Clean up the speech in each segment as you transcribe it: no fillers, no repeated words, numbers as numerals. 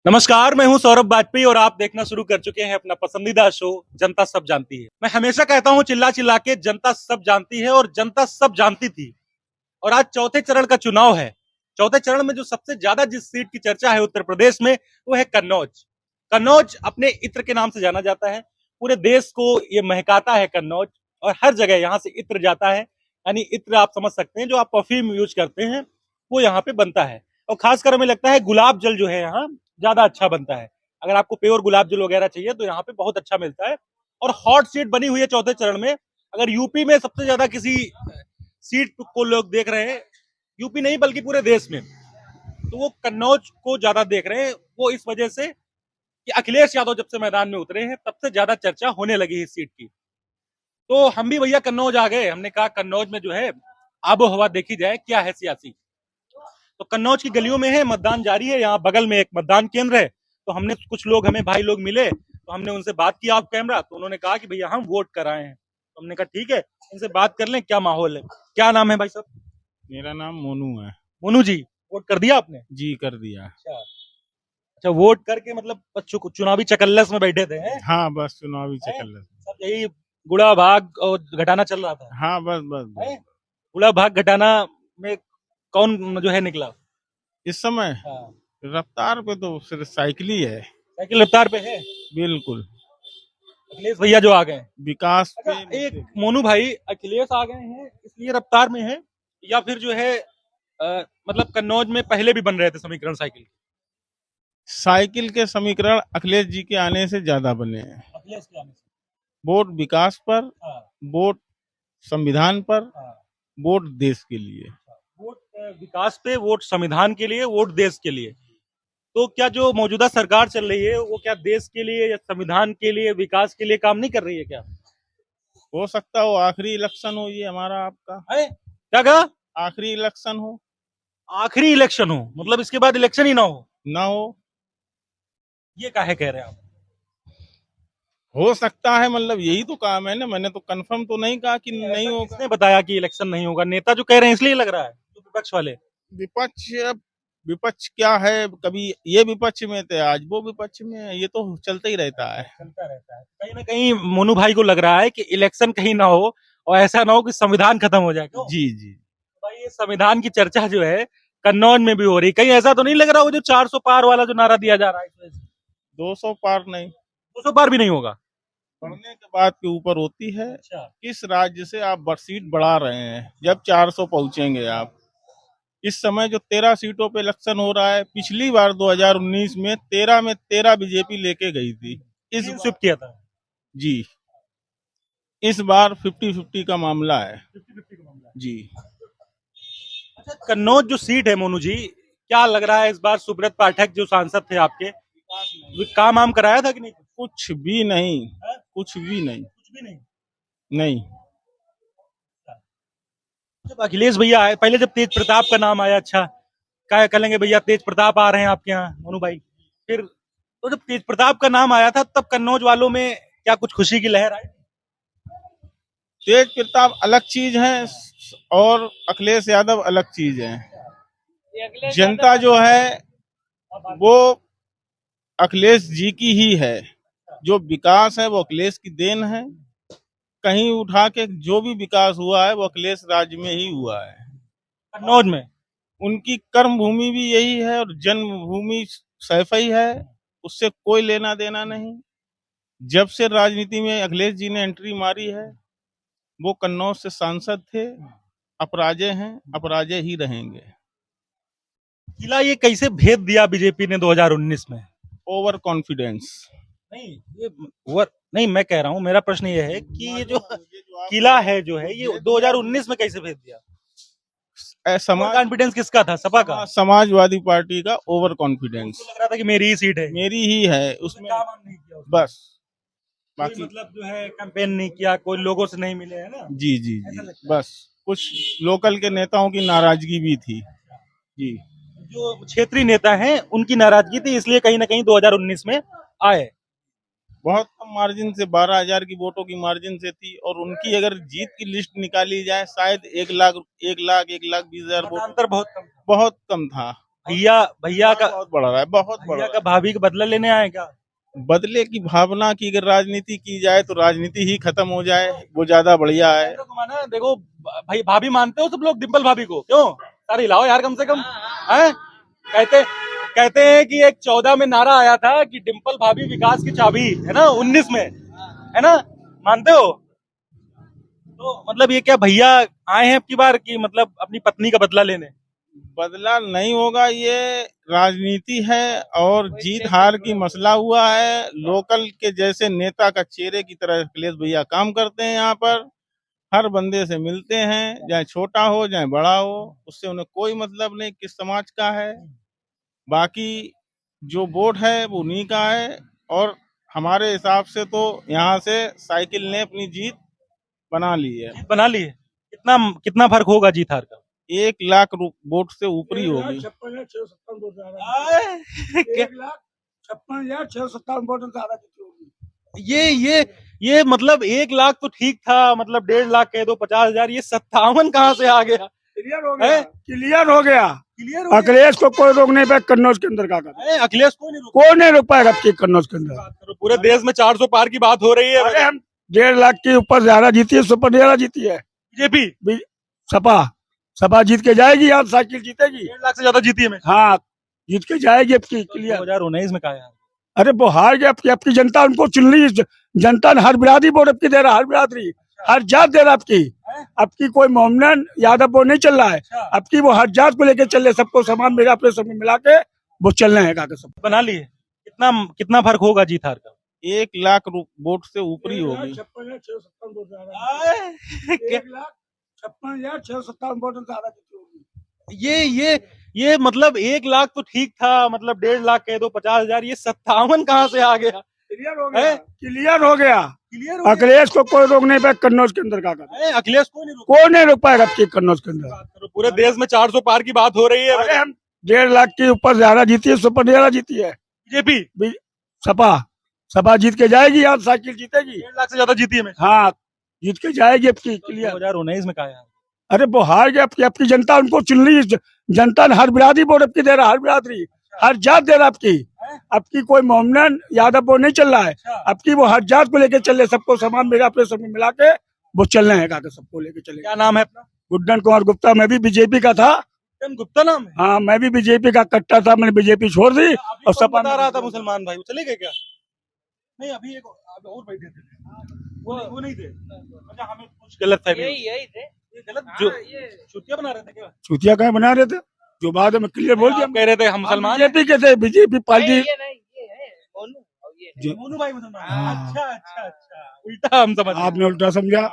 नमस्कार, मैं हूं सौरभ वाजपेयी और आप देखना शुरू कर चुके हैं अपना पसंदीदा शो जनता सब जानती है। मैं हमेशा कहता हूं चिल्ला चिल्ला के जनता सब जानती है और जनता सब जानती थी। और आज चौथे चरण का चुनाव है। चौथे चरण में जो सबसे ज्यादा जिस सीट की चर्चा है उत्तर प्रदेश में वो है कन्नौज। कन्नौज अपने इत्र के नाम से जाना जाता है। पूरे देश को ये महकाता है कन्नौज। और हर जगह यहाँ से इत्र जाता है। यानी इत्र आप समझ सकते हैं, जो आप परफ्यूम यूज करते हैं वो यहाँ पे बनता है। और खासकर हमें लगता है गुलाब जल जो है यहाँ ज्यादा अच्छा बनता है। अगर आपको प्योर गुलाब जल वगैरह चाहिए तो यहाँ पे बहुत अच्छा मिलता है। और हॉट सीट बनी हुई है चौथे चरण में। अगर यूपी में सबसे ज्यादा किसी सीट को लोग देख रहे हैं, यूपी नहीं बल्कि पूरे देश में, तो वो कन्नौज को ज्यादा देख रहे हैं। वो इस वजह से कि अखिलेश यादव जब से मैदान में उतरे हैं तब से ज्यादा चर्चा होने लगी है इस सीट की। तो हम भी भैया कन्नौज आ गए। हमने कहा कन्नौज में जो है आबो हवा देखी जाए क्या है सियासी। तो कन्नौज की गलियों में है, मतदान जारी है। यहाँ बगल में एक मतदान केंद्र है। तो हमने कुछ लोग, हमें भाई लोग मिले तो हमने उनसे बात की ऑफ कैमरा। तो उन्होंने कहा कि भैया हम वोट कराए हैं। तो हमने कहा ठीक है, इनसे बात कर लें क्या माहौल है। क्या नाम है भाई साहब? मेरा नाम मोनू है। मोनू जी, वोट कर दिया आपने? जी, कर दिया। अच्छा अच्छा, वोट करके मतलब चुनावी चकल्लस में बैठे थे हैं? हाँ, बस चुनावी हैं? चक्कर। सब यही गुड़ा भाग और घटाना चल रहा था। हाँ, बस बस हैं? बस। गुड़ा भाग घटाना में कौन जो है निकला? इस समय हाँ, रफ्तार पे तो सिर्फ साइकिल ही है। साइकिल रफ्तार पे है। बिल्कुल। अखिलेश भैया जो आ गए हैं। विकास अच्छा, पे एक मुद्दे। मोनू भाई, अखिलेश आ गए हैं इसलिए रफ्तार में है, या फिर जो है मतलब कन्नौज में पहले भी बन रहे थे समीकरण साइकिल? साइकिल के समीकरण अखिलेश जी के आने से ज्यादा बने हैं। अखिलेश के आने से। वोट विकास पर, हाँ वोट संविधान पर, हाँ। वोट देश के लिए। वोट विकास पे, वोट संविधान के लिए, वोट देश के लिए। तो क्या जो मौजूदा सरकार चल रही है वो क्या देश के लिए या संविधान के लिए, विकास के लिए काम नहीं कर रही है क्या? हो सकता हो आखिरी इलेक्शन हो ये हमारा आपका। है? क्या कहा? आखिरी इलेक्शन हो। आखिरी इलेक्शन हो मतलब इसके बाद इलेक्शन ही ना हो? ना हो। ये काहे कह रहे हैं आप? हो सकता है, मतलब यही तो काम है ना। मैंने तो कंफर्म तो नहीं कहा कि नहीं ऐसा होगा। किसने बताया कि इलेक्शन नहीं होगा? नेता जो कह रहे हैं इसलिए लग रहा है, जो विपक्ष वाले। विपक्ष, अब विपक्ष क्या है, कभी ये विपक्ष में थे आज वो विपक्ष में है, ये तो चलता ही रहता है। चलता रहता है। कहीं ना कहीं मोनू भाई को लग रहा है कि इलेक्शन कहीं ना हो और ऐसा ना हो कि संविधान खत्म हो जाए। क्यों जी जी। भाई? ये संविधान की चर्चा जो है कन्नौज में भी हो रही, कहीं ऐसा तो नहीं लग रहा वो जो 400 पार वाला जो नारा दिया जा रहा है इस वजह से? 200 पार नहीं, 200 पार भी नहीं होगा? बढ़ने के बाद के ऊपर होती है। अच्छा। किस राज्य से आप सीट बढ़ा रहे हैं, जब 400 पहुंचेंगे आप। इस समय जो 13 सीटों पे इलेक्शन हो रहा है, पिछली बार 2019 में 13 में 13 बीजेपी लेके गई थी। इस क्लीन बार स्वीप किया था। जी, इस बार 50-50 का मामला है। 50-50 का मामला है। जी। अच्छा, कन्नौज जो सीट है मोनू जी, क्या लग रहा है इस बार सुब्रत पाठक जो सांसद थे आपके, काम वाम कराया था कि नहीं? कुछ भी नहीं। है? कुछ भी नहीं। कुछ भी नहीं। नहीं। जब अखिलेश भैया आए, पहले जब तेज प्रताप का नाम आया, अच्छा क्या कहेंगे भैया, तेज प्रताप आ रहे हैं आपके यहाँ मोनू भाई। फिर तो जब तेज प्रताप का नाम आया था तब कन्नौज वालों में क्या कुछ खुशी की लहर आई? तेज प्रताप अलग चीज है और अखिलेश यादव अलग चीज है। जनता जो है वो अखिलेश जी की ही है। जो विकास है वो अखिलेश की देन है। कहीं उठा के जो भी विकास हुआ है वो अखिलेश राज्य में ही हुआ है। कन्नौज में उनकी कर्म भूमि भी यही है और जन्मभूमि सैफई है। उससे कोई लेना देना नहीं। जब से राजनीति में अखिलेश जी ने एंट्री मारी है, वो कन्नौज से सांसद थे। अपराजय हैं, अपराजय ही रहेंगे। किला ये कैसे भेद दिया बीजेपी ने 2019 में? Over confidence. नहीं, ये नहीं, मैं कह रहा हूँ, मेरा प्रश्न ये है कि ये जो किला है जो है ये 2019 में कैसे भेज दिया? समाज कॉन्फिडेंस किसका था? सपा का? समाजवादी पार्टी का ओवर कॉन्फिडेंस। लग रहा था कि मेरी ही सीट है, मेरी ही है उसमें। काम वाम नहीं किया उसने। बस कोई बाकी मतलब जो है कैंपेन नहीं किया, कोई लोगों से नहीं मिले, है ना? जी जी ऐसा जी, लगता है। बस कुछ लोकल के नेताओं की नाराजगी भी थी। जी। जो क्षेत्रीय नेता हैं उनकी नाराजगी थी, इसलिए कहीं ना कहीं 2019 में आए। बहुत कम मार्जिन से, 12,000 की वोटों की मार्जिन से थी। और उनकी अगर जीत की लिस्ट निकाली जाए, शायद 1 लाख 1 लाख 1 लाख 20,000 वोट। अंतर बहुत कम था। बहुत कम था। भैया भैया का बहुत बढ़ रहा है, बहुत बढ़ भैया रहा का भाभी का बदला लेने आए क्या? है। बदले की भावना की अगर राजनीति की जाए तो राजनीति ही खत्म हो जाए, वो ज्यादा बढ़िया है। तो माना देखो भाई, भाभी मानते हो सब लोग डिम्पल भाभी को? क्यों? सारे हिलाओ यार कम से कम। हैं? कहते कहते हैं कि एक 14 में नारा आया था कि डिम्पल भाभी विकास की चाबी है ना, 19 में, है ना? मानते हो? तो मतलब ये क्या भैया आए हैं अब की बार की मतलब अपनी पत्नी का बदला लेने? बदला नहीं होगा, ये राजनीति है और जीत हार की मसला हुआ है। लोकल के जैसे नेता का चेहरे की तरह अखिलेश भैया काम करते हैं। यहाँ पर हर बंदे से मिलते हैं, चाहे छोटा हो चाहे बड़ा हो, उससे उन्हें कोई मतलब नहीं किस समाज का है। बाकी जो वोट है वो उन्हीं का है। और हमारे हिसाब से तो यहाँ से साइकिल ने अपनी जीत बना ली है। जीत बना ली है? कितना कितना फर्क होगा जीत हार का? 1 लाख वोट से ऊपरी होगी। 1,56,657 वोट ज्यादा। 1,56,657 वोट ज्यादा जीती होगी। ये मतलब 1 लाख तो ठीक था, मतलब 1.5 लाख कह दो, 50,000, ये 57 कहाँ से आ गया? क्लियर हो गया, है? क्लियर हो गया। क्लियर हो गया? अखिलेश को कोई रोक नहीं पाया कन्नौज के अंदर का कर। है, अखिलेश को नहीं रोका। कोई नहीं रोक पाएगा आपकी कन्नौज के अंदर। बात करो, पूरे देश में 400 पार की बात हो रही है। अरे हम 1.5 लाख के ऊपर ज्यादा जीती है, सुपर ज्यादा जीती है बीजेपी सपा। सपा जीत के जाएगी, यहाँ साइकिल जीतेगी। 1.5 लाख से ज्यादा जीती है मैं। हाँ, जीत के जाएगी आपकी क्लियर। 2019 में कहा यार। अरे वो हार गया, आपकी आपकी जनता उनको चुन ली। जनता ने हर बिरादरी वोट आपकी दे रहा, हर बिरादरी हर जात दे रहा आपकी। आपकी कोई मोहम्मदन यादव वो नहीं चल रहा है, आपकी वो हर जात को लेके चल रहे, सबको समान मेरा अपने सब में मिला के वो चल रहे हैं काका सब। बना लिए। कितना कितना फर्क होगा जीत हार का? 1 लाख वोट से ऊपरी होगी। 1,56,657 वोट ज्यादा। 1,56,657 वोट ज्यादा जीती होगी। ये मतलब 1 लाख तो ठीक था, मतलब 1.5 लाख कह दो, 50,000, ये 57 कहाँ से आ गया? क्लियर हो गया, है? क्लियर हो गया। क्लियर हो गया? अखिलेश को कोई रोक नहीं पाया कन्नौज के अंदर का कर। है, अखिलेश को नहीं रोका। कोई नहीं रोक पाएगा आपकी कन्नौज के अंदर। बात करो, पूरे देश में 400 पार की बात हो रही है। अरे हम 1.5 लाख के ऊपर ज्यादा जीती है, सुपर ज्यादा जीती है बीजेपी सपा। सपा जीत के जाएगी, यहाँ साइकिल जीतेगी। 1.5 लाख से ज्यादा जीती है मैं। हाँ, जीत के जाएगी आपकी क्लियर। 2019 में कहा यार। अरे वो हार गया, आपकी आपकी जनता उनको चुन ली। जनता ने हर बिरादरी वोट आपकी दे रहा, हर बिरादरी हर जात दे रहा आपकी। आपकी कोई मोहम्मदन यादव वो नहीं चल रहा है, आपकी वो हर जात को लेके चल रहे, सबको समान मेरा अपने सब में मिला के वो चल रहे हैं काका, सबको लेके चले। क्या नाम है अपना? गुड्डन कुमार गुप्ता। मैं भी बीजेपी का था। गुप्ता नाम है? हाँ, मैं भी बीजेपी का कट्टा था, मैंने बीजेपी छोड़ दी। अभी और कौन सपा बता रहा था मुसलमान भाई, वो चले गए क्या? नहीं, अभी एक और बैठे थे, वो नहीं थे। अच्छा, हमें कुछ गलत फहमी। यही थे। ये गलत जो चुतिया बना रहे थे क्या? चूतिया कहीं बना रहे थे, जो बाद में क्लियर बोल दिया। आप कह रहे थे हम मुसलमान हैं। बीजेपी के थे, बीजेपी पार्टी। मोनू भाई मुसलमान। अच्छा, उल्टा हम समझ गए। आपने उल्टा समझा।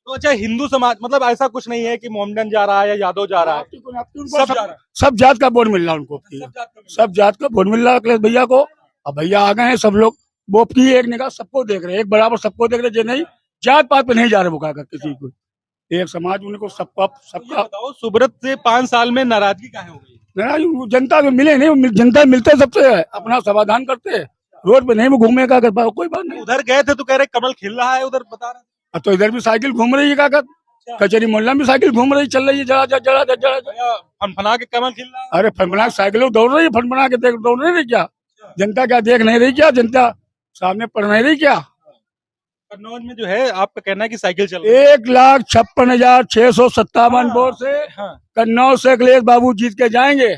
तो अच्छा, हिंदू समाज मतलब ऐसा कुछ नहीं है कि मोहम्मदन जा रहा है या यादव जा रहा है, सब जा रहा है। सब जात का वोट मिल रहा है उनको, सब जात का सब जात का वोट मिल रहा है अखिलेश भैया को। अब भैया आ गए हैं, सब लोग वो की एक निगाह सबको देख रहे हैं, एक बराबर सबको देख रहे हैं। जो नहीं जात पात पे नहीं जा रहे वो काका किसी को, एक समाज उनको सबका ये सबका। बताओ, सुब्रत से 5 साल में नाराजगी काहे हो गई? नाराज जनता को मिले नहीं, जनता मिलते सबसे अपना समाधान करते, रोड पे नहीं वो घूमे का कर पाओ, कोई बात नहीं। उधर गए थे तो कह रहे कमल खिल रहा है, उधर बता रहे अब तो इधर भी साइकिल घूम रही है काका, कचहरी मोहल्ला में साइकिल घूम रही, चल रही है जरा जरा जरा जरा। भैया, फनफना के कमल खिल रहा है। अरे फनफना साइकिलों दौड़ रही है, फनफना के देख दौड़ नहीं रही क्या? जनता क्या देख नहीं रही क्या? जनता सामने पढ़ नहीं रही क्या? कन्नौज में जो है आपका कहना है कि साइकिल चल रही है। 1,56,657 वोट से हाँ, कन्नौज से अखिलेश बाबू जीत के जाएंगे।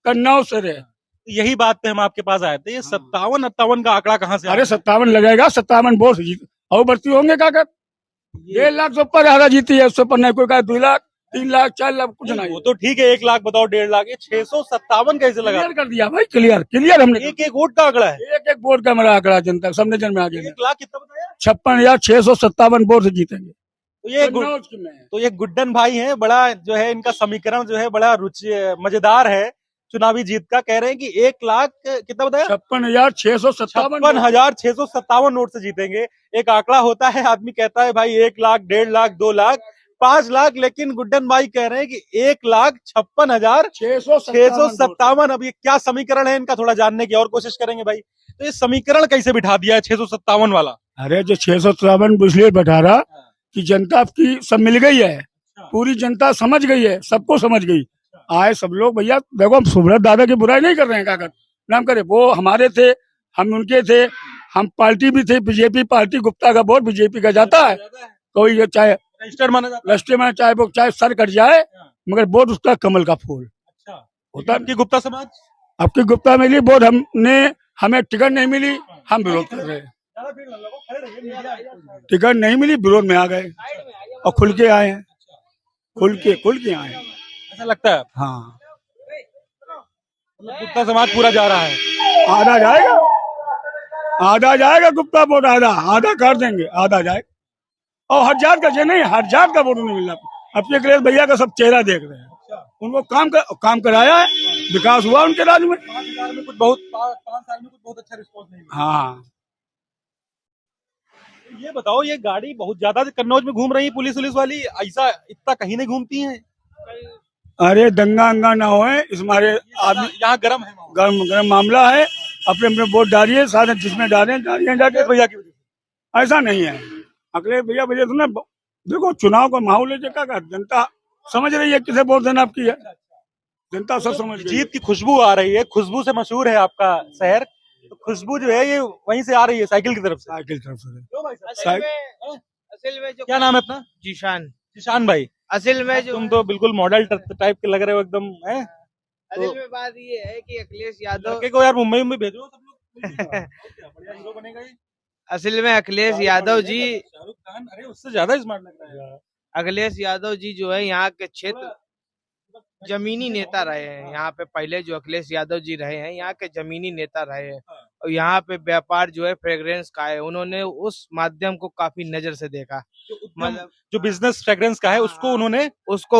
कन्नौज से रे। यही बात पे हम आपके पास आए थे। ये 57-58 का आंकड़ा कहाँ से आ अरे गया? 57 लगेगा, 57 वोट से जीत और बढ़ती होंगे काका। 1.5 लाख से ऊपर ज्यादा जीती है, उससे ऊपर नहीं कोई कहा। 2 लाख 3 लाख 4 लाख कुछ नहीं। वो तो ठीक है, 1 लाख बताओ, 1.5 लाख, ये 657 कैसे लगा? क्लियर कर दिया भाई, क्लियर क्लियर हमने। एक एक वोट का आंकड़ा है। एक एक वोट का मेरा आंकड़ा जनता सबने जन में आ गया। 1 लाख कितना बताया? 56,657 वोट से जीतेंगे। तो ये कन्नौज की में। तो ये गुड्डन भाई हैं, बड़ा जो है इनका समीकरण जो है बड़ा रुचि मजेदार है चुनावी जीत का। कह रहे हैं कि 1 लाख कितना बताया? 56,657 56,657 नोट से जीतेंगे। एक आंकड़ा होता है, आदमी कहता है भाई 1 लाख, 1.5 लाख, 2 लाख, 5 लाख, लेकिन गुड्डन भाई कह रहे हैं कि 1,56,657। अब ये क्या समीकरण है इनका, थोड़ा जानने की और कोशिश करेंगे भाई। तो ये समीकरण कैसे बिठा दिया है 657 वाला? अरे जो 657 इसलिए बैठा रहा कि जनता आपकी सब मिल गई है, पूरी जनता समझ गई है, सबको समझ गई। आए सब लोग भैया। देखो हम सुब्रत दादा की बुराई नहीं कर रहे हैं, क्या कर नाम करे, वो हमारे थे, हम उनके थे, हम पार्टी भी थे बीजेपी पार्टी। गुप्ता का वोट बीजेपी का जाता है, कोई ये चाहे रजिस्टर्ड माना जाता है। राष्ट्रीय में चाहे वो चाहे सर कट जाए, मगर वोट उसका कमल का फूल अच्छा, होता है। आपकी गुप्ता समाज आपकी गुप्ता मिली वोट, हमने हमें टिकट नहीं मिली, हम विरोध कर रहे हैं। टिकट नहीं मिली, विरोध में आ गए और खुल के आए हैं, खुल के आए हैं। ऐसा लगता है हाँ, मतलब गुप्ता समाज पूरा जा रहा है। आधा जाएगा, आधा जाएगा गुप्ता वोट, आधा कर देंगे, आधा जाएगा। और हर जात का जो नहीं, हर जात का वोट नहीं मिल रहा। अपने अखिलेश भैया का सब चेहरा देख रहे हैं, उनको काम कराया है, विकास हुआ उनके राज्य में। 5 साल में कुछ बहुत अच्छा रिस्पॉन्स नहीं मिला। हाँ, ये बताओ, ये गाड़ी बहुत ज्यादा कन्नौज में घूम रही है पुलिस वाली, ऐसा इतना कहीं नहीं घूमती है। अरे दंगा अंगा ना होए, इस हमारे आदमी यहाँ गर्म है माहौल। गर्म मामला है। अपने अपने वोट डालिए, सारे जिसमें डालें जाके। भैया की वजह से ऐसा नहीं है, अखिलेश भैया वजह से ना। देखो चुनाव का माहौल है, क्या जनता समझ रही है किसे वोट देना आपकी है, जनता सब समझ रही है। जीत की खुशबू आ रही है, खुशबू से मशहूर है आपका शहर। तो खुशबू जो है ये वहीं से आ रही है, साइकिल की तरफ से। साइकिल तरफ से असल में जो क्या नाम है अपना? जीशान, किशान भाई। असल में जो तुम तो बिल्कुल मॉडल टाइप के लग रहे हो एकदम, है? असल में बात ये है कि अखिलेश यादव लड़के को यार मुंबई भेजो सब लोग। बढ़िया हीरो बनेगा ये। असल में अखिलेश यादव जी, शाहरुख खान, अरे उससे ज्यादा स्मार्ट लग रहा है। अखिलेश यादव जी जो है यहाँ के क्षेत्र जमीनी नेता रहे हैं। यहाँ पे पहले जो अखिलेश यादव जी रहे हैं यहाँ के जमीनी नेता रहे हैं, और यहाँ पे व्यापार जो है फ्रेग्रेंस का है। उन्होंने उस माध्यम को काफी नजर से देखा, मतलब जो बिजनेस फ्रेग्रेंस का है उसको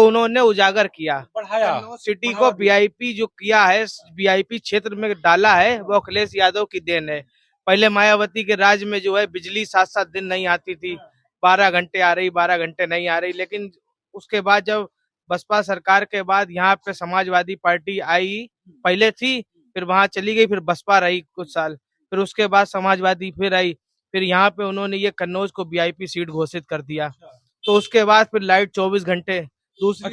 उन्होंने उजागर किया, बढ़ाया। सिटी को वीआईपी जो किया है, वीआईपी क्षेत्र में डाला है, वो अखिलेश यादव की देन है। पहले मायावती के राज में जो है बिजली 7-7 दिन नहीं आती थी, 12 घंटे आ रही, 12 घंटे नहीं आ रही। लेकिन उसके बाद जब बसपा सरकार के बाद यहाँ पे समाजवादी पार्टी आई, पहले थी, फिर वहां चली गई, फिर बसपा रही कुछ साल, फिर उसके बाद समाजवादी फिर आई, फिर यहाँ पे उन्होंने ये कन्नौज को वीआईपी सीट घोषित कर दिया। तो उसके बाद फिर लाइट 24 घंटे दूसरी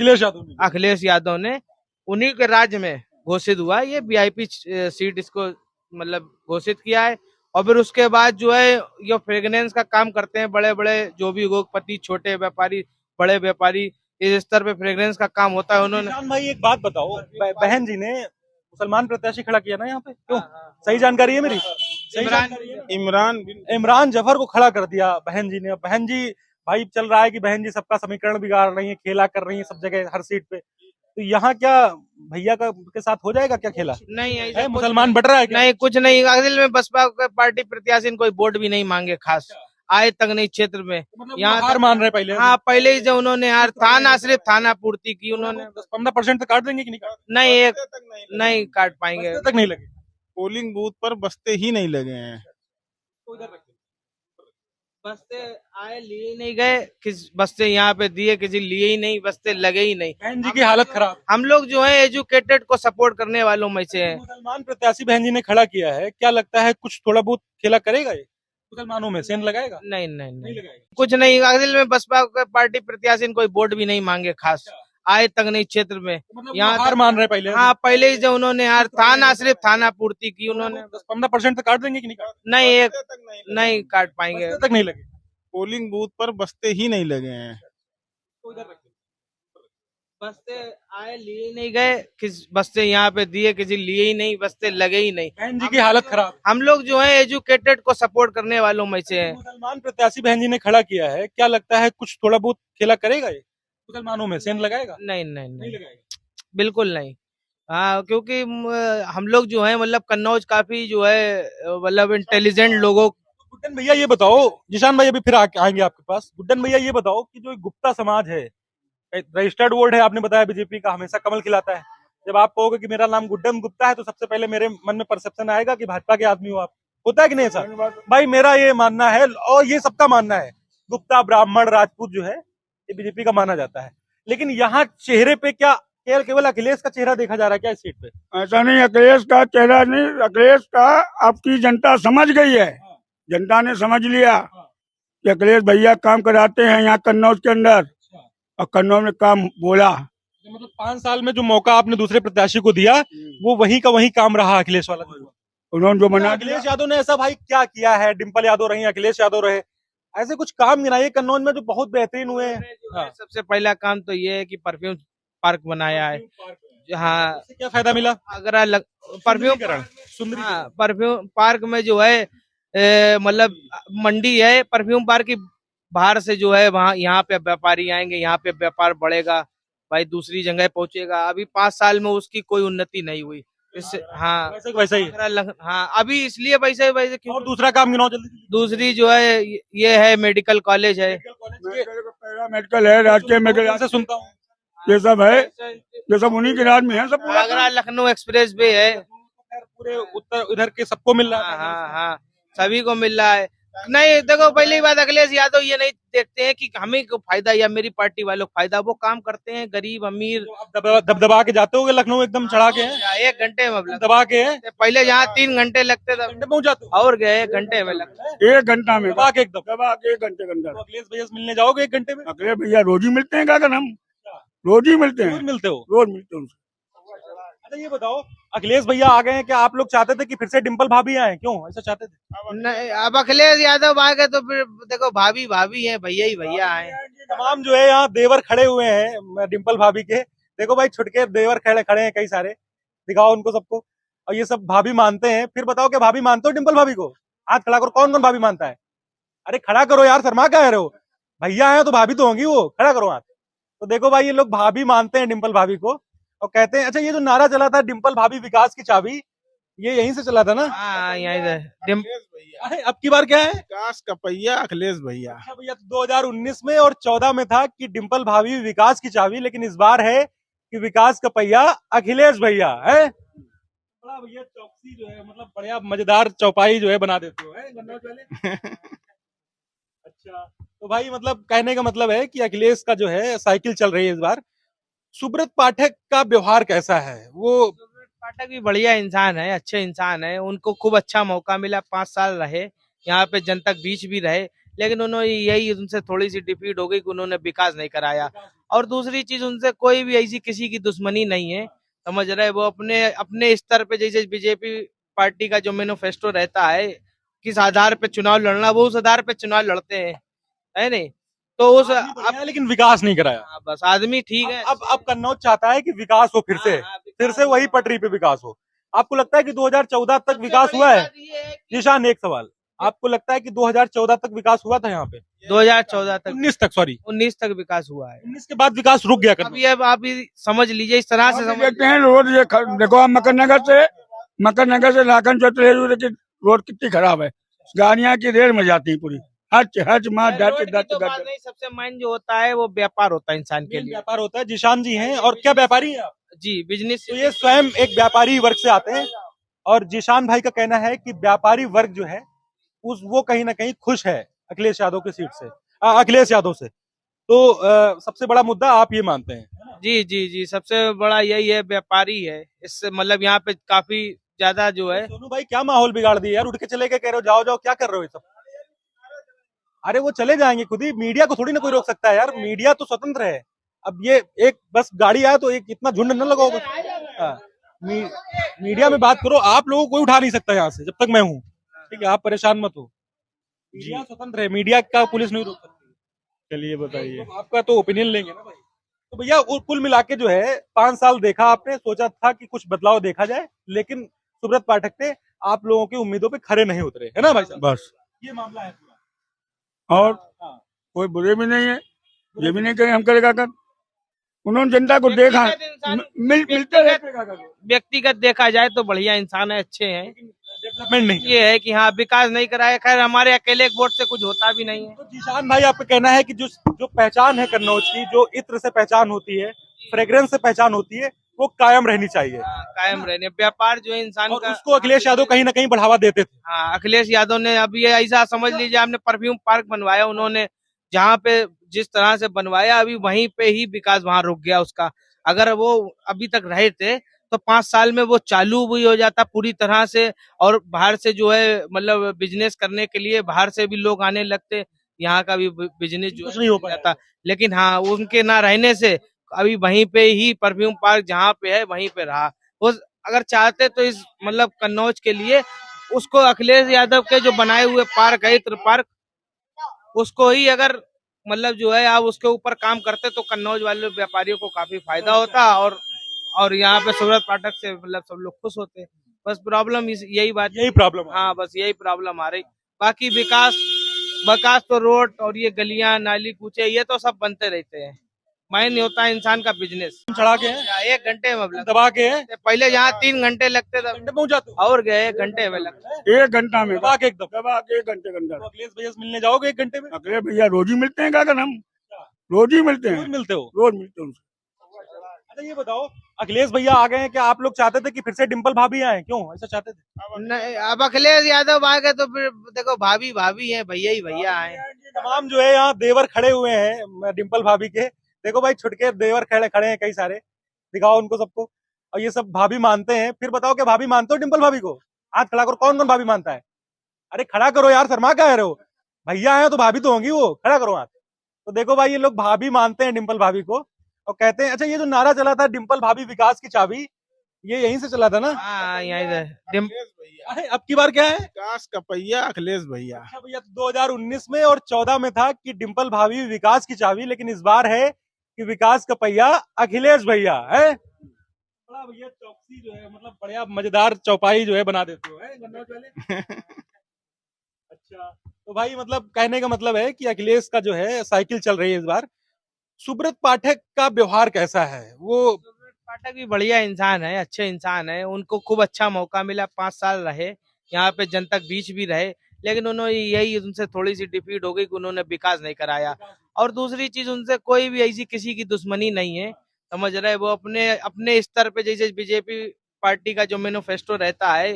अखिलेश यादव ने उन्हीं के राज्य में घोषित हुआ, ये वीआईपी सीट इसको मतलब घोषित किया है। और फिर उसके बाद जो है ये फ्रेग्रेंस का काम करते हैं, बड़े बड़े जो भी उद्योगपति, छोटे व्यापारी, बड़े व्यापारी, इस स्तर पे फ्रेग्रेंस का काम होता है। उन्होंने किसान भाई एक बात बताओ, बहन जी ने मुसलमान प्रत्याशी खड़ा किया ना यहाँ पे, क्यों? सही जानकारी है मेरी? सही जानकारी है? इमरान जफर को खड़ा कर दिया बहन जी ने। बहन जी भाई चल रहा है कि बहन जी सबका समीकरण बिगाड़ रही है, खेला कर रही है सब जगह हर सीट पे। तो यहाँ क्या भैया का के साथ हो जाएगा क्या खेला? नहीं, है मुसलमान बढ़ रहा है क्या? नहीं, कुछ नहीं। असल में बसपा पार्टी प्रत्याशी कोई वोट भी नहीं मांगे, खास आए तक नहीं क्षेत्र में। मतलब यहाँ हार मान रहे पहले? हाँ, पहले ही जो उन्होंने यार सिर्फ थाना पूर्ति की उन्होंने। 10-15% तक काट देंगे कि नहीं काट? नहीं, नहीं काट पाएंगे। तक नहीं लगे पोलिंग बूथ पर बस्ते ही नहीं लगे हैं। बस्ते आए, लिए नहीं गए, किस बस्ते यहाँ पे दिए, किसी लिए ही नहीं, बस्ते लगे ही नहीं। बहन जी की हालत खराब। हम लोग जो है एजुकेटेड को सपोर्ट करने वालों में से हैं। मुसलमान प्रत्याशी बहन जी ने खड़ा किया है, क्या लगता है कुछ थोड़ा बहुत खेला करेगा ये मुसलमानों में, सेंध लगाएगा? नहीं, नहीं, नहीं, लगाएगा। कुछ नहीं। असल में बसपा पार्टी प्रत्याशी कोई वोट भी नहीं मांगे, खास आए तक नहीं क्षेत्र में। मतलब यहाँ हार मान रहे पहले? हाँ, पहले ही जो उन्होंने सिर्फ थाना पूर्ति की उन्होंने। 10-15% तक काट देंगे कि नहीं काट? नहीं, नहीं काट पाएंगे। तक नहीं लगे पोलिंग बूथ पर बस्ते ही नहीं लगे हैं। बस्ते आए, लिए नहीं गए, किस बस्ते यहाँ पे दिए, किसी लिए ही नहीं, बस्ते लगे ही नहीं। बहन जी की हालत खराब। हम लोग जो है एजुकेटेड को सपोर्ट करने वालों में से हैं। मुसलमान प्रत्याशी बहन जी ने खड़ा किया है, क्या लगता है कुछ थोड़ा बहुत खेला करेगा ये मुसलमानों में, सेंध लगाएगा? नहीं, नहीं, नहीं नहीं, लगाएगा बिल्कुल नहीं। हाँ, क्योंकि हम लोग जो है मतलब कन्नौज काफी जो है मतलब इंटेलिजेंट लोगों। गुड्डन भैया ये बताओ, जिशान भाई अभी फिर आएंगे आपके पास। गुड्डन भैया ये बताओ कि जो गुप्ता समाज है, रजिस्टर्ड वोट है, आपने बताया बीजेपी का हमेशा कमल खिलाता है। जब आप कहोगे कि मेरा नाम गुड्डन गुप्ता है तो सबसे पहले मेरे मन में परसेप्शन आएगा कि भाजपा के आदमी हो आप। होता है कि नहीं ऐसा? भाई मेरा ये मानना है और ये सबका मानना है, गुप्ता, ब्राह्मण, राजपूत जो है ये बीजेपी का माना जाता है। लेकिन यहाँ चेहरे पे क्या केवल अखिलेश का चेहरा देखा जा रहा है क्या इस सीट पे? ऐसा नहीं, अखिलेश का चेहरा नहीं, अखिलेश का आपकी जनता समझ गई है। जनता ने समझ लिया कि अखिलेश भैया काम कराते हैं यहाँ कन्नौज के अंदर, और कन्नौज में काम बोला मतलब 5 साल में जो मौका आपने दूसरे प्रत्याशी को दिया वो वहीं का वहीं काम रहा अखिलेश वाला। उन्होंने जो बना अखिलेश यादव ने ऐसा भाई क्या किया है? डिम्पल यादव रही, अखिलेश यादव रहे, ऐसे कुछ काम गिनाइए कन्नौज में जो बहुत बेहतरीन हुए हैं। हाँ। सबसे पहला काम तो ये है कि परफ्यूम पार्क बनाया है। हाँ, इससे क्या फायदा मिला? परफ्यूम सुंदरी हाँ, परफ्यूम पार्क में जो है मतलब मंडी है परफ्यूम पार्क की, बाहर से जो है वहाँ यहाँ पे व्यापारी आएंगे, यहाँ पे व्यापार बढ़ेगा भाई, दूसरी जगह पहुंचेगा। अभी 5 साल में उसकी कोई उन्नति नहीं हुई। इससे हाँ वैसा ही है। हाँ, अभी इसलिए वैसे वैसे क्यों। और दूसरा काम गिनाओ जल्दी। दूसरी जो है ये है मेडिकल कॉलेज है। पैरा मेडिकल है, राजकीय मेडिकल से सुनता हूँ ये सब है, ये सब उन्हीं के राज में है सब पूरा। आगरा लखनऊ एक्सप्रेस वे है। पूरे उत्तर इधर के सबको मिल रहा हाँ है। हाँ हाँ, सभी को मिल रहा है। नहीं देखो, पहली बात अखिलेश यादव ये नहीं देखते हैं कि हमें को फायदा या मेरी पार्टी वालों को फायदा, वो काम करते हैं गरीब अमीर। दबदबा के जाते होगे लखनऊ एकदम चढ़ा के? 1 घंटे में दबा के पहले जहाँ 3 घंटे लगते थे पहुंच जाते हो? और गए 1 घंटे में लगते। 1 घंटा में दबा के एकदम। दबा के 1 घंटे के अंदर। तो अखिलेश भैया से मिलने जाओगे 1 घंटे में? अखिलेश भैया रोज ही मिलते हैं, क्या कर हम रोज ही मिलते रोज हैं, मिलते हो? रोज मिलते हैं उनसे। अच्छा ये बताओ, अखिलेश भैया आ गए हैं, क्या आप लोग चाहते थे कि फिर से डिम्पल भाभी आए? क्यों ऐसा चाहते थे? नहीं, अब अखिलेश यादव आ गए तो फिर देखो भाभी भाभी है, भैया ही भैया है। तमाम जो है यहाँ देवर खड़े हुए हैं डिम्पल भाभी के। देखो भाई छुटके देवर खड़े खड़े हैं कई सारे, दिखाओ उनको सबको। और ये सब भाभी मानते हैं। फिर बताओ क्या भाभी मानते हो डिम्पल भाभी को? हाथ खड़ा करो, कौन कौन भाभी मानता है? अरे खड़ा करो यार, शर्मा क्या रहे हो? भैया है तो भाभी तो होंगी, वो खड़ा करो हाथ। तो देखो भाई ये लोग भाभी मानते हैं डिम्पल भाभी को और कहते हैं। अच्छा ये जो नारा चला था डिम्पल भाभी विकास की चाबी, ये यहीं से चला था ना? हाँ, यहीं से अखिलेश भैया अरे अब की बार क्या है? विकास का पहिया अखिलेश भैया। अच्छा भैया, 2019 में और 14 में था कि डिम्पल भाभी विकास की चाबी, लेकिन इस बार है कि विकास का पहिया अखिलेश भैया है। बड़ा भैया चौकसी जो है, मतलब बढ़िया मजेदार चौपाई जो है बना देते हो है कन्नौज वाले। अच्छा तो भाई मतलब कहने का मतलब है कि अखिलेश का जो है साइकिल चल रही है इस बार। सुब्रत पाठक का व्यवहार कैसा है? वो पाठक भी बढ़िया इंसान है, अच्छे इंसान है। उनको खूब अच्छा मौका मिला, 5 साल रहे यहाँ पे, जनता के बीच भी रहे, लेकिन उन्होंने यही उनसे थोड़ी सी डिफीट हो गई कि उन्होंने विकास नहीं कराया। और दूसरी चीज, उनसे कोई भी ऐसी किसी की दुश्मनी नहीं है, समझ रहे। वो अपने अपने स्तर पे, जैसे बीजेपी पार्टी का जो मैनिफेस्टो रहता है किस आधार पे चुनाव लड़ना, वो उस आधार पे चुनाव लड़ते हैं, है नहीं। तो उस अब लेकिन विकास नहीं कराया। हाँ, बस आदमी ठीक है। अब कन्नौज चाहता है कि विकास हो फिर से, हाँ, फिर से वही पटरी पे विकास हो। आपको लगता है कि 2014 तक विकास हुआ है? निशान एक सवाल, आपको लगता है कि 2014 तक विकास हुआ था यहाँ पे? 2014 तक, 19 तक, सॉरी 19 तक विकास हुआ है। 19 के बाद विकास रुक गया अब ये आप ही समझ लीजिए, इस तरह से समझ देखते हैं रोड, ये देखो आप मकर नगर से लाखन चौधरी की रोड कितनी खराब है, गाड़ियां की रेल में जाती है पूरी, हच हच मार रोड की तो बात नहीं, सबसे मेन जो होता है वो व्यापार होता है इंसान के लिए। व्यापार होता है। जिशान जी हैं, और क्या व्यापारी हैं आप? जी, बिजनेस। तो ये स्वयं एक व्यापारी वर्ग से आते हैं और जिशान भाई का कहना है कि व्यापारी वर्ग जो है वो कहीं ना कहीं खुश है अखिलेश यादव की सीट से, अखिलेश यादव से। तो सबसे बड़ा मुद्दा आप ये मानते हैं? जी जी जी, सबसे बड़ा यही है, व्यापारी है। इससे मतलब यहाँ पे काफी ज्यादा जो है। सोनू भाई क्या माहौल बिगाड़ दिया यार, उठ के चले गए, कह रहे हो जाओ जाओ, क्या कर रहे हो ये सब? अरे वो चले जाएंगे खुद ही, मीडिया को थोड़ी ना कोई रोक सकता है यार, मीडिया तो स्वतंत्र है। अब ये एक बस गाड़ी आया तो एक इतना झुंड न लगाओ बस। मीडिया में बात करो, आप लोगों को कोई उठा नहीं सकता यहाँ से जब तक मैं हूँ, ठीक है? आप परेशान मत हो, मीडिया स्वतंत्र है, मीडिया का पुलिस नहीं रोक सकती। चलिए बताइए। तो आपका तो ओपिनियन लेंगे ना भाई। तो भैया कुल मिला के जो है 5 साल देखा आपने, सोचा था कि कुछ बदलाव देखा जाए, लेकिन सुब्रत पाठक ने आप लोगों की उम्मीदों पे खरे नहीं उतरे, है ना भाई साहब? बस, ये मामला है पूरा। और हाँ। कोई बुरे भी नहीं है, ये भी नहीं करें हम करेगा कर। उन्होंने जनता को देखा, मिलते रहते। व्यक्तिगत देखा जाए तो बढ़िया इंसान है, अच्छे हैं। डेवलपमेंट नहीं। ये है कि हाँ, विकास नहीं कराया, खैर हमारे अकेले एक वोट से कुछ होता भी नहीं है। तो जीशान भाई आपका कहना है कि जो पहचान है कन्नौज की, जो इत्र से पहचान होती है, फ्रेग्रेंस से पहचान होती है, वो कायम रहनी चाहिए। हाँ, कायम रहने, व्यापार जो है इंसान और का। उसको अखिलेश यादव कहीं ना कहीं बढ़ावा देते थे। हाँ, अखिलेश यादव ने, अब ये ऐसा समझ लीजिए, आपने परफ्यूम पार्क बनवाया, उन्होंने जहाँ पे जिस तरह से बनवाया, अभी वहीं पे ही विकास वहां रुक गया उसका। अगर वो अभी तक रहे थे तो 5 साल में वो चालू भी हो जाता पूरी तरह से, और बाहर से जो है मतलब बिजनेस करने के लिए बाहर से भी लोग आने लगते, यहाँ का भी बिजनेस जो कुछ नहीं हो है जाता। लेकिन हाँ, उनके ना रहने से अभी वहीं पे ही परफ्यूम पार्क जहाँ पे है वहीं पे रहा। वो अगर चाहते तो इस मतलब कन्नौज के लिए उसको अखिलेश यादव के जो बनाए हुए पार्क है इत्र पार्क, उसको ही अगर मतलब जो है आप उसके ऊपर काम करते तो कन्नौज वाले व्यापारियों को काफी फायदा होता और यहाँ पे सूरत पाठक से मतलब सब लोग खुश होते। बस प्रॉब्लम यही बात, यही प्रॉब्लम हाँ बस यही प्रॉब्लम आ रही। बाकी विकास विकास तो रोड और ये गलियां नाली कूचे ये तो सब बनते रहते हैं। माइन होता है इंसान का बिजनेस। चढ़ा के हैं, 1 घंटे में अब दबा के हैं, पहले यहाँ 3 घंटे लगते थे, घंटे पहुंच जाते हो और गए 1 घंटे में लगते। 1 घंटा में दबा के एकदम। दबा के 1 घंटे के अंदर। तो अखिलेश भैया से मिलने जाओगे 1 घंटे में? अगले भैया रोज ही मिलते हैं, क्या कर हम रोज ही मिलते रोज हैं, मिलते हो? रोज मिलते हैं उनसे। अच्छा ये बताओ, अखिलेश भैया आ गए हैं, क्या आप लोग चाहते थे कि फिर से डिम्पल भाभी आए? क्यों ऐसा चाहते थे? नहीं, अब अखिलेश यादव आ गए तो फिर देखो भाभी भाभी है, भैया ही भैया आए। तमाम जो है यहाँ देवर खड़े हुए हैं डिम्पल भाभी के। देखो भाई छुटके देवर खड़े खड़े हैं कई सारे, दिखाओ उनको सबको। और ये सब भाभी मानते हैं। फिर बताओ क्या भाभी मानते हो डिम्पल भाभी को? हाथ खड़ा करो, कौन कौन भाभी मानता है? अरे खड़ा करो यार, शर्मा क्या रहे हो? भैया है तो भाभी तो होंगी, वो खड़ा करो हाथ। तो देखो भाई ये लोग भाभी मानते हैं डिम्पल भाभी को और कहते हैं। अच्छा ये जो नारा चला था डिम्पल भाभी विकास की चाबी, ये यहीं से चला था ना? हाँ यही अखिलेश भैया, अरे अब की बार क्या है? विकास का पहिया अखिलेश भैया। अच्छा भैया, 2019 में और 14 में था कि डिम्पल भाभी विकास की चाबी, लेकिन इस बार है कि विकास का पहिया अखिलेश भैया है। बड़ा भैया चौकसी जो है, मतलब बढ़िया मजेदार चौपाई जो है बना देते हो है कन्नौज वाले। अच्छा तो भाई मतलब कहने का मतलब है कि अखिलेश का जो है साइकिल चल रही है इस बार। सुब्रत पाठक का व्यवहार कैसा है? वो पाठक भी बढ़िया इंसान है, अच्छे इंसान है, उनको खूब अच्छा मौका मिला, 5 साल रहे यहाँ पे, जनता के बीच भी रहे, लेकिन उन्होंने यही उनसे थोड़ी सी डिफीट हो गई कि उन्होंने विकास नहीं कराया। और दूसरी चीज उनसे कोई भी ऐसी किसी की दुश्मनी नहीं है, समझ रहे, वो अपने अपने स्तर पे जैसे बीजेपी पार्टी का जो मैनिफेस्टो रहता है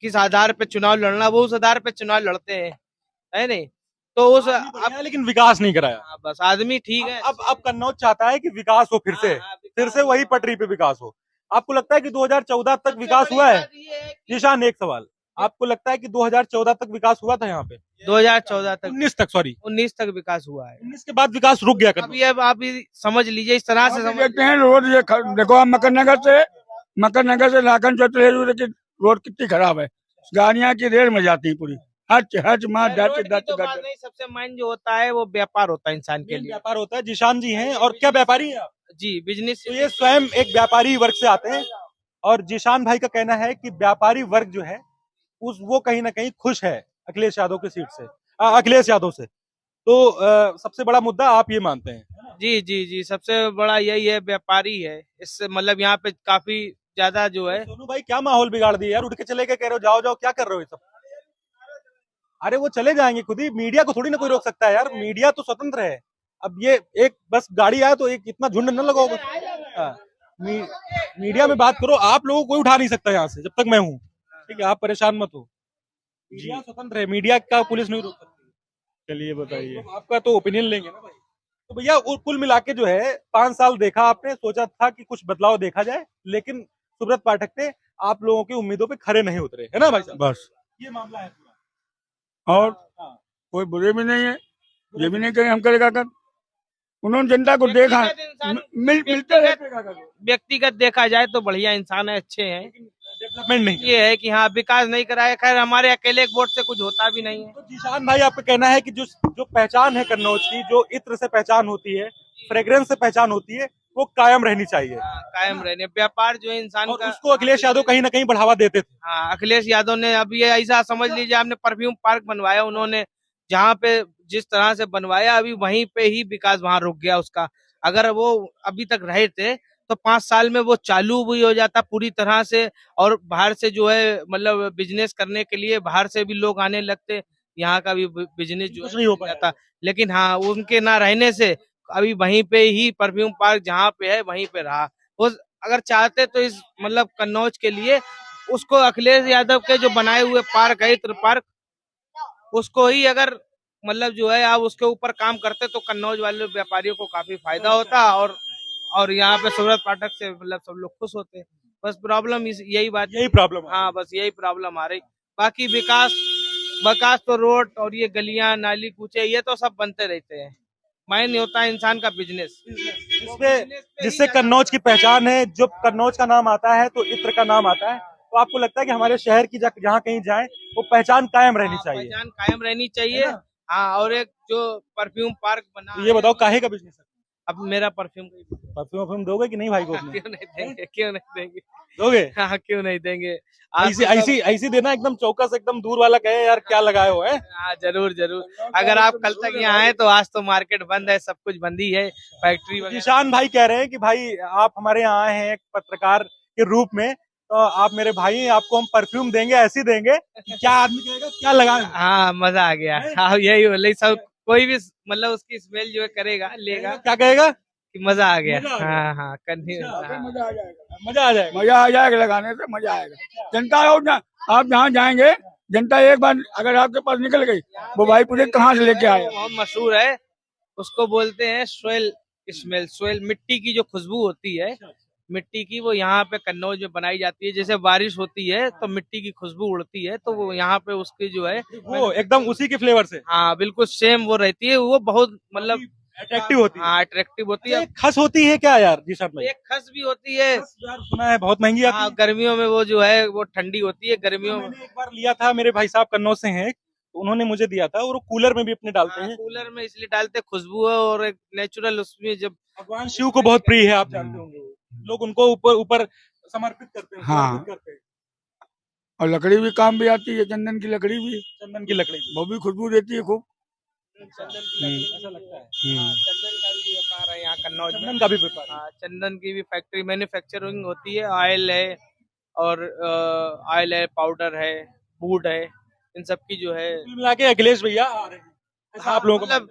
किस आधार पे चुनाव लड़ना, वो उस आधार पे चुनाव लड़ते हैं, है नहीं? तो उस आदमी बढ़िया है, लेकिन विकास नहीं कराया। हाँ, बस आदमी ठीक है। अब कन्नौज चाहता है कि विकास हो फिर से, हाँ, हाँ, फिर से वही पटरी पे विकास हो। आपको लगता है कि 2014 तक विकास हुआ है? निशान एक सवाल, आपको लगता है कि 2014 तक विकास हुआ था यहाँ पे? 2014 तक, 19 तक, सॉरी 19 तक विकास हुआ है। 19 के बाद विकास रुक गया कन्नौज। अभी अब आप ही समझ लीजिए, इस तरह से समझ देखते हैं रोड ये देखो आप मकर नगर से लाखन चौधरी की रोड कितनी खराब है, गाड़ियां की रेल में जाती है पूरी, हच हच मार रोड जाते की जाते तो बात जाते। नहीं, सबसे मेन जो होता है वो व्यापार होता है इंसान के लिए। व्यापार होता है। जिशान जी हैं, और क्या व्यापारी हैं आप? जी बिजनेस। तो ये स्वयं एक व्यापारी वर्ग से आते हैं और जिशान भाई का कहना है कि व्यापारी वर्ग जो है वो कहीं ना कहीं खुश है अखिलेश यादव की सीट से, अखिलेश यादव से। तो सबसे बड़ा मुद्दा आप ये मानते हैं? जी जी जी, सबसे बड़ा यही है, व्यापारी है, इससे मतलब यहाँ पे काफी ज्यादा जो है। सोनू भाई क्या माहौल बिगाड़ दिया यार, उठ के चले गए, कह रहे हो जाओ जाओ, क्या कर रहे हो ये सब? अरे वो चले जाएंगे खुद ही, मीडिया को थोड़ी ना कोई रोक सकता है यार, मीडिया तो स्वतंत्र है। अब ये एक बस गाड़ी आया तो एक इतना झुंड न लगाओ बस। हाँ, मीडिया में बात करो, आप लोगों को कोई उठा नहीं सकता यहाँ से जब तक मैं हूँ, ठीक है? आप परेशान मत हो, मीडिया स्वतंत्र है, मीडिया का पुलिस नहीं रोक सकती। चलिए बताइए। तो आपका तो ओपिनियन लेंगे ना भाई। तो भैया कुल मिला के जो है 5 साल देखा आपने, सोचा था कि कुछ बदलाव देखा जाए, लेकिन सुब्रत पाठक ने आप लोगों की उम्मीदों पे खरे नहीं उतरे, है ना भाई साहब? बस ये मामला है पूरा। और हाँ। कोई बुरे भी नहीं है, ये भी नहीं करें हम करेगा कर, उन्होंने जनता को देखा, मिलते रहते व्यक्तिगत देखा जाए तो बढ़िया इंसान है, अच्छे हैं। डेवलपमेंट नहीं। ये है कि हाँ विकास नहीं कराया, खैर हमारे अकेले एक वोट से कुछ होता भी नहीं है। तो जीशान भाई आपका कहना है कि जो जो पहचान है कन्नौज की, जो इत्र से पहचान होती है, फ्रेग्रेंस से पहचान होती है, वो कायम रहनी चाहिए। हाँ, कायम रहने, व्यापार जो है इंसान और का। उसको अखिलेश यादव कहीं ना कहीं बढ़ावा देते थे। हाँ, अखिलेश यादव ने, अब ये ऐसा समझ लीजिए, आपने परफ्यूम पार्क बनवाया उन्होंने, जहाँ पे जिस तरह से बनवाया अभी वहीं पे ही विकास वहां रुक गया उसका। अगर वो अभी तक रहे थे तो 5 साल में वो चालू भी हो जाता पूरी तरह से, और बाहर से जो है मतलब बिजनेस करने के लिए बाहर से भी लोग आने लगते, यहाँ का भी बिजनेस जो कुछ नहीं हो पाया। जाता। लेकिन हाँ, उनके ना रहने से अभी वहीं पे ही परफ्यूम पार्क जहाँ पे है वहीं पे रहा। वो अगर चाहते तो इस मतलब कन्नौज के लिए उसको अखिलेश यादव के जो बनाए हुए पार्क है इत्र पार्क, उसको ही अगर मतलब जो है आप उसके ऊपर काम करते तो कन्नौज वाले व्यापारियों को काफी फायदा होता और यहाँ पे सूरत पाठक से मतलब सब लोग खुश होते। बस प्रॉब्लम यही बात, यही प्रॉब्लम है। हाँ बस यही प्रॉब्लम आ रही। बाकी विकास विकास तो रोड और ये गलियां नाली कूचे ये तो सब बनते रहते हैं। मायने होता है इंसान का बिजनेस। जिससे कन्नौज की पहचान है, जो कन्नौज का नाम आता है तो इत्र का नाम आता है, तो आपको लगता है कि हमारे शहर की जहाँ कहीं जाए वो पहचान कायम रहनी चाहिए? पहचान कायम रहनी चाहिए। है ना? हाँ, और एक जो परफ्यूम पार्क बना तो ये बताओ काहे का बिजनेस है? अब मेरा परफ्यूम का ही business परफ्यूम परफ्यूम दोगे कि नहीं भाई को अपने? क्यों नहीं देंगे, क्यों नहीं देंगे। दोगे? हाँ, क्यों नहीं देंगे। ऐसी ऐसी ऐसी देना एकदम चौकस, एकदम दूर वाला कहे यार क्या लगाए हो है। हाँ, जरूर जरूर। अगर आप कल तक यहाँ आए तो आज तो मार्केट बंद है, सब कुछ बंद ही है, फैक्ट्री वगैरह। ईशान भाई कह रहे हैं कि भाई आप हमारे यहाँ आए हैं एक पत्रकार के रूप में, तो आप मेरे भाई हैं, आपको हम परफ्यूम देंगे, ऐसी देंगे कि क्या आदमी कहेगा क्या लगाए हो। हाँ, मजा आ गया। हाँ, यही बोले सब, कोई भी मतलब उसकी स्मेल जो है करेगा, लेगा क्या कहेगा? कि मजा आ गया। मजा आ गया। हाँ हाँ, करनी अच्छा, हाँ। मजा आ जाएगा, मजा आ जाएगा। मजा आ जाएगा, लगाने से मजा आएगा। जनता और ना, आप जहाँ जाएंगे जनता एक बार अगर आपके पास निकल गई, वो भाई पूछे कहाँ से लेके आए। बहुत मशहूर है, उसको बोलते हैं सोयल स्मेल। सोयल मिट्टी की जो खुशबू होती है, मिट्टी की, वो यहाँ पे कन्नौज में बनाई जाती है। जैसे बारिश होती है तो मिट्टी की खुशबू उड़ती है, तो वो यहाँ पे उसकी जो है वो एकदम उसी के फ्लेवर से हाँ बिल्कुल सेम वो रहती है। वो बहुत मतलब अट्रैक्टिव होती है। हाँ अट्रैक्टिव होती है। एक खस होती है क्या यार जी साहब भाई? एक खस भी होती है। खस यार सुना है बहुत महंगी आती हाँ, है। गर्मियों में वो जो है वो ठंडी होती है, गर्मियों में। मैंने एक बार लिया था, मेरे भाई साहब कन्नौज से हैं, तो उन्होंने मुझे दिया था, और वो कूलर में भी अपने डालते हैं। कूलर में इसलिए डालते, खुशबू है और एक नेचुरल उसमें जब भगवान शिव को बहुत प्रिय है, आप जानते होंगे, लोग उनको ऊपर ऊपर समर्पित करते हैं, हाँ। समर्पित करते हैं। और लकड़ी भी काम भी आती है, चंदन की लकड़ी भी, चंदन की लकड़ी वो भी खुशबू देती है खूब। चंदन की लकड़ी ऐसा लगता है। चंदन का भी व्यापार है यहाँ कन्नौज में। चंदन का भी व्यापार है। हाँ, चंदन की भी फैक्ट्री मैन्युफैक्चरिंग होती है। ऑयल है और ऑयल है, पाउडर है, वुड है, इन सब की जो है। कुल मिला के अखिलेश भैया आ रहे हैं, ऐसा आप लोगों को मतलब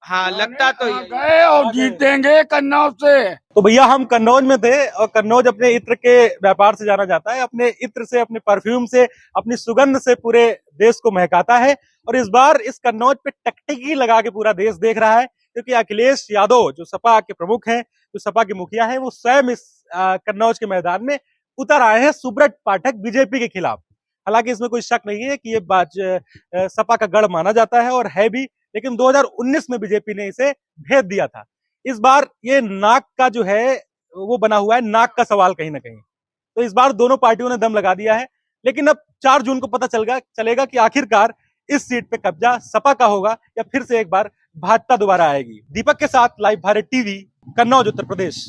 हाँ लगता तो यही है। गए और जीतेंगे कन्नौज से। तो भैया हम कन्नौज में थे, और कन्नौज अपने इत्र के व्यापार से जाना जाता है, अपने इत्र से, अपने परफ्यूम से, अपनी सुगंध से पूरे देश को महकाता है। और इस बार इस कन्नौज पे टकटकी लगा के पूरा देश देख रहा है, क्योंकि अखिलेश यादव जो सपा के प्रमुख हैं, जो सपा के मुखिया हैं, वो स्वयं इस कन्नौज के मैदान में उतर आए हैं सुब्रत पाठक बीजेपी के खिलाफ। हालांकि इसमें कोई शक नहीं है कि ये सपा का गढ़ माना जाता है और है भी, लेकिन 2019 में बीजेपी ने इसे भेद दिया था। इस बार ये नाक का जो है वो बना हुआ है, नाक का सवाल कहीं ना कहीं। तो इस बार दोनों पार्टियों ने दम लगा दिया है, लेकिन अब 4 जून को पता चलेगा कि आखिरकार इस सीट पे कब्जा सपा का होगा या फिर से एक बार भाजपा दोबारा आएगी। दीपक के साथ लाइव भारत टीवी, कन्नौज, उत्तर प्रदेश।